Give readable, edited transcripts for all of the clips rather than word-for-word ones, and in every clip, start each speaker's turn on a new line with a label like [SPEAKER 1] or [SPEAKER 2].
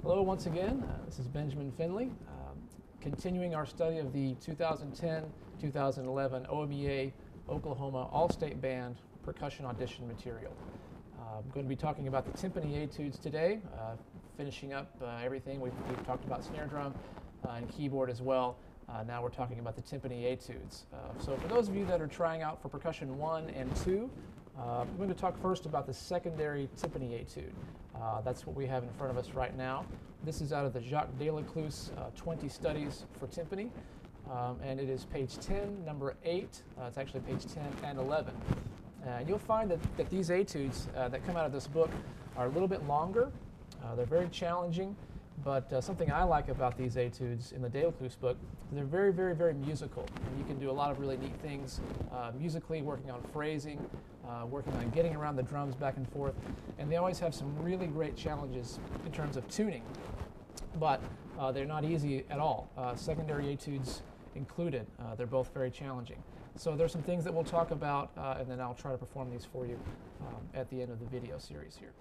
[SPEAKER 1] Hello once again, this is Benjamin Finley, continuing our study of the 2010-2011 OMEA Oklahoma All-State Band percussion audition material. I'm going to be talking about the timpani etudes today, finishing up everything. We've talked about snare drum and keyboard as well. Now we're talking about the timpani etudes. So for those of you that are trying out for percussion 1 and 2, I'm going to talk first about the secondary timpani etude. That's what we have in front of us right now. This is out of the Jacques Delacluze 20 Studies for Timpani, and it is page 10, number 8. It's actually page 10 and 11. You'll find that these etudes that come out of this book are a little bit longer. They're very challenging, but something I like about these etudes in the Delacluze book, they're very, very, very musical. And you can do a lot of really neat things musically, working on phrasing, working on getting around the drums back and forth. And they always have some really great challenges in terms of tuning. But they're not easy at all. Secondary etudes included. They're both very challenging. So there's some things that we'll talk about, and then I'll try to perform these for you at the end of the video series here.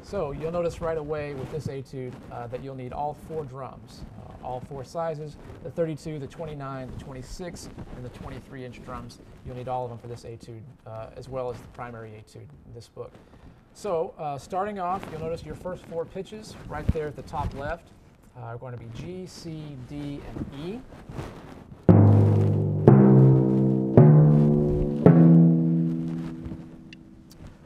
[SPEAKER 1] So you'll notice right away with this etude that you'll need all 4 drums, all 4 sizes, the 32, the 29, the 26, and the 23-inch drums. You'll need all of them for this etude, as well as the primary etude in this book. So starting off, you'll notice your first 4 pitches right there at the top left are going to be G, C, D, and E.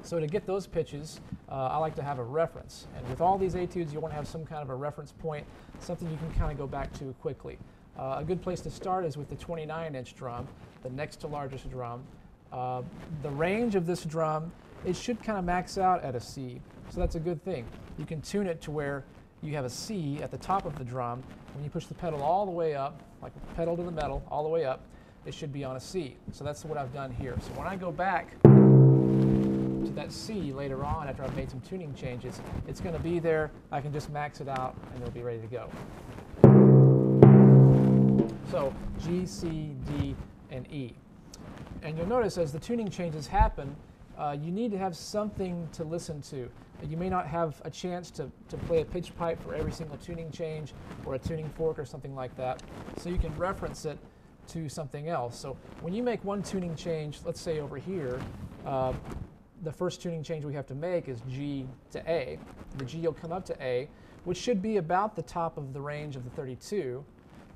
[SPEAKER 1] So to get those pitches, I like to have a reference. And with all these etudes, you want to have some kind of a reference point, something you can kind of go back to quickly. A good place to start is with the 29-inch drum, the next to largest drum. The range of this drum, it should kind of max out at a C. So that's a good thing. You can tune it to where you have a C at the top of the drum. When you push the pedal all the way up, like pedal to the metal, all the way up, it should be on a C. So that's what I've done here. So when I go back to that C later on, after I've made some tuning changes, it's going to be there. I can just max it out and it'll be ready to go. So G, C, D, and E. And you'll notice as the tuning changes happen, you need to have something to listen to. You may not have a chance to play a pitch pipe for every single tuning change or a tuning fork or something like that. So you can reference it to something else. So when you make one tuning change, let's say over here, the first tuning change we have to make is G to A. The G will come up to A, which should be about the top of the range of the 32,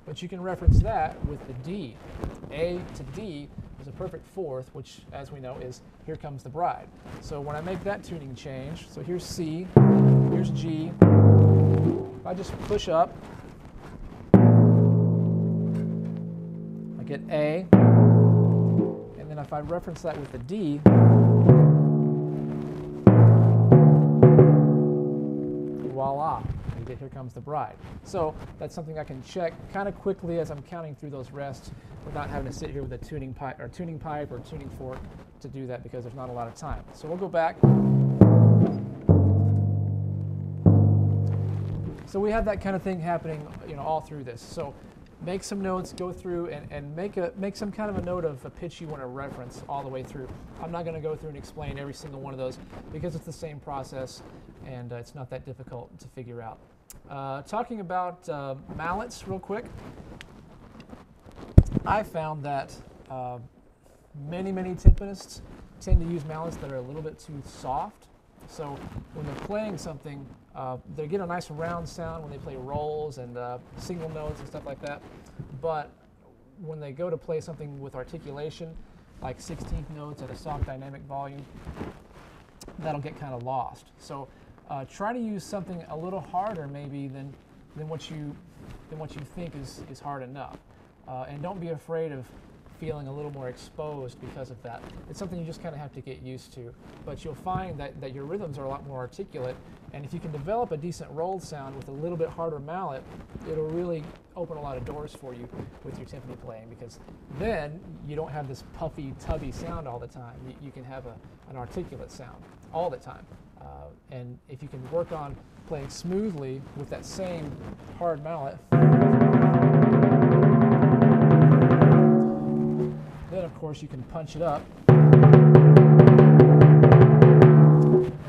[SPEAKER 1] but you can reference that with the D. A to D is a perfect fourth, which, as we know, is Here Comes the Bride. So when I make that tuning change, so here's C, here's G, if I just push up, I get A, and then if I reference that with the D, voila, you get Here Comes the Bride. So that's something I can check kind of quickly as I'm counting through those rests without having to sit here with a tuning pipe or tuning fork to do that, because there's not a lot of time. So we'll go back. So we have that kind of thing happening, all through this. So make some notes, go through and make some kind of a note of a pitch you want to reference all the way through. I'm not going to go through and explain every single one of those because it's the same process and it's not that difficult to figure out. Talking about mallets real quick, I found that many timpanists tend to use mallets that are a little bit too soft. So when they're playing something, they get a nice round sound when they play rolls and single notes and stuff like that. But when they go to play something with articulation, like 16th notes at a soft dynamic volume, that'll get kind of lost. So try to use something a little harder maybe than what you think is hard enough. And don't be afraid of feeling a little more exposed because of that. It's something you just kind of have to get used to. But you'll find that your rhythms are a lot more articulate, and if you can develop a decent rolled sound with a little bit harder mallet, it'll really open a lot of doors for you with your timpani playing, because then you don't have this puffy, tubby sound all the time. You can have an articulate sound all the time. And if you can work on playing smoothly with that same hard mallet, then of course you can punch it up and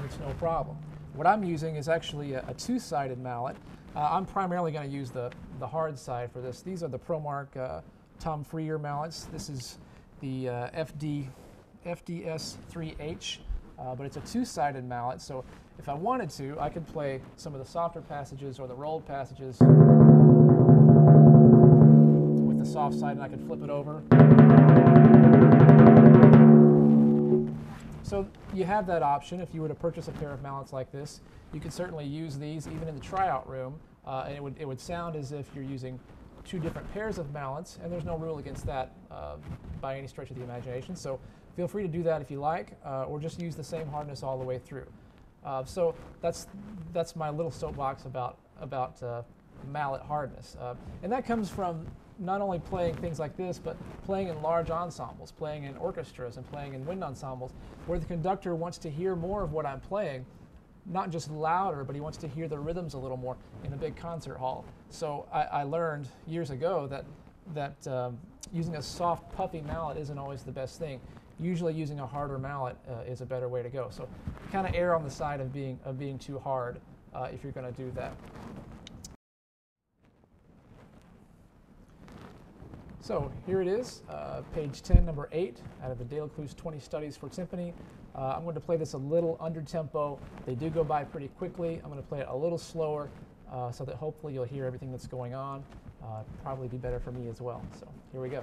[SPEAKER 1] it's no problem. What I'm using is actually a two-sided mallet. I'm primarily going to use the hard side for this. These are the ProMark Tom Freer mallets. This is the FDS3H, but it's a two-sided mallet, so if I wanted to, I could play some of the softer passages or the rolled passages with the soft side, and I could flip it over. So you have that option. If you were to purchase a pair of mallets like this, you could certainly use these even in the tryout room, and it would sound as if you're using two different pairs of mallets, and there's no rule against that by any stretch of the imagination. So feel free to do that if you like, or just use the same hardness all the way through. So that's my little soapbox about mallet hardness, and that comes from not only playing things like this, but playing in large ensembles, playing in orchestras and playing in wind ensembles, where the conductor wants to hear more of what I'm playing, not just louder, but he wants to hear the rhythms a little more in a big concert hall. So I learned years ago that using a soft, puffy mallet isn't always the best thing. Usually using a harder mallet is a better way to go. So kind of err on the side of being too hard if you're going to do that. So here it is, page 10, number 8, out of the Delacruz 20 Studies for Timpani. I'm going to play this a little under tempo. They do go by pretty quickly. I'm going to play it a little slower so that hopefully you'll hear everything that's going on. Probably be better for me as well. So here we go.